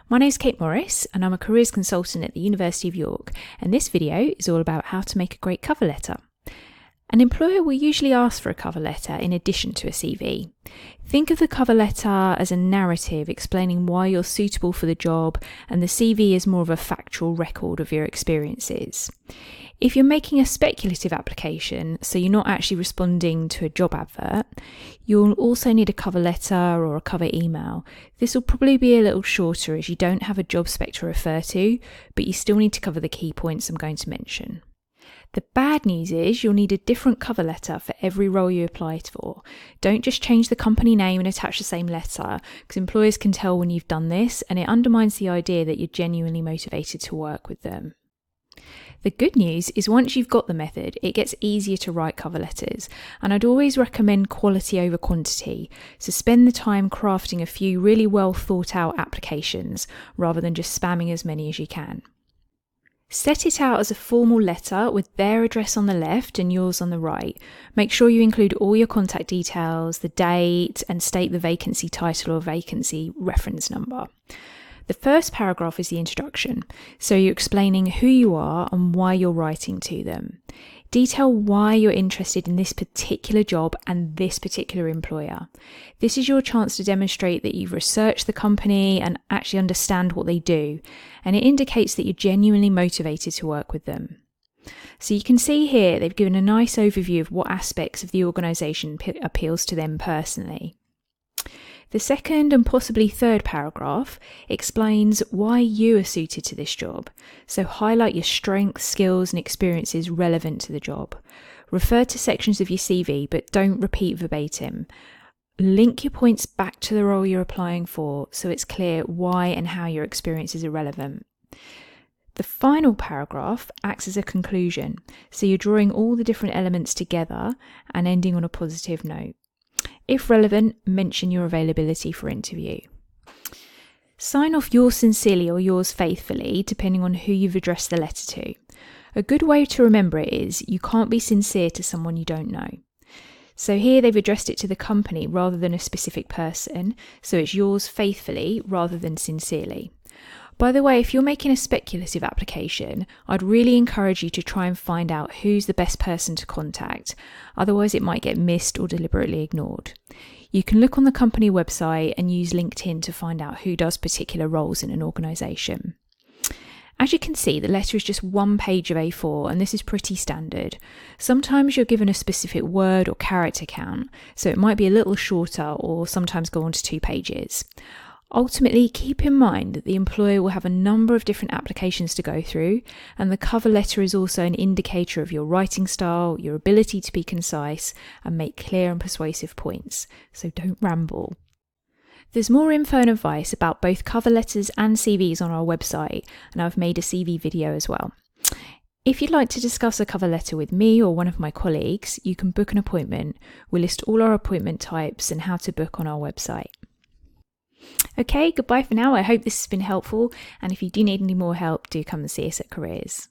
My name's Kate Morris and I'm a careers consultant at the University of York, and this video is all about how to make a great cover letter. An employer will usually ask for a cover letter in addition to a CV. Think of the cover letter as a narrative explaining why you're suitable for the job, and the CV is more of a factual record of your experiences. If you're making a speculative application, so you're not actually responding to a job advert, you'll also need a cover letter or a cover email. This will probably be a little shorter as you don't have a job spec to refer to, but you still need to cover the key points I'm going to mention. The bad news is you'll need a different cover letter for every role you apply for. Don't just change the company name and attach the same letter, because employers can tell when you've done this, and it undermines the idea that you're genuinely motivated to work with them. The good news is once you've got the method, it gets easier to write cover letters, and I'd always recommend quality over quantity, so spend the time crafting a few really well thought out applications rather than just spamming as many as you can. Set it out as a formal letter with their address on the left and yours on the right. Make sure you include all your contact details, the date, and state the vacancy title or vacancy reference number. The first paragraph is the introduction, so you're explaining who you are and why you're writing to them. Detail why you're interested in this particular job and this particular employer. This is your chance to demonstrate that you've researched the company and actually understand what they do, and it indicates that you're genuinely motivated to work with them. So you can see here they've given a nice overview of what aspects of the organisation appeals to them personally. The second and possibly third paragraph explains why you are suited to this job, so highlight your strengths, skills and experiences relevant to the job. Refer to sections of your CV, but don't repeat verbatim. Link your points back to the role you're applying for so it's clear why and how your experiences are relevant. The final paragraph acts as a conclusion, so you're drawing all the different elements together and ending on a positive note. If relevant, mention your availability for interview. Sign off yours sincerely or yours faithfully, depending on who you've addressed the letter to. A good way to remember it is you can't be sincere to someone you don't know. So here they've addressed it to the company rather than a specific person, so it's yours faithfully rather than sincerely. By the way, if you're making a speculative application, I'd really encourage you to try and find out who's the best person to contact, otherwise it might get missed or deliberately ignored. You can look on the company website and use LinkedIn to find out who does particular roles in an organisation. As you can see, the letter is just one page of A4, and this is pretty standard. Sometimes you're given a specific word or character count, so it might be a little shorter or sometimes go on to 2 pages. Ultimately, keep in mind that the employer will have a number of different applications to go through, and the cover letter is also an indicator of your writing style, your ability to be concise, and make clear and persuasive points, so don't ramble. There's more info and advice about both cover letters and CVs on our website, and I've made a CV video as well. If you'd like to discuss a cover letter with me or one of my colleagues, you can book an appointment. We list all our appointment types and how to book on our website. Okay, goodbye for now. I hope this has been helpful, and if you do need any more help, do come and see us at Careers.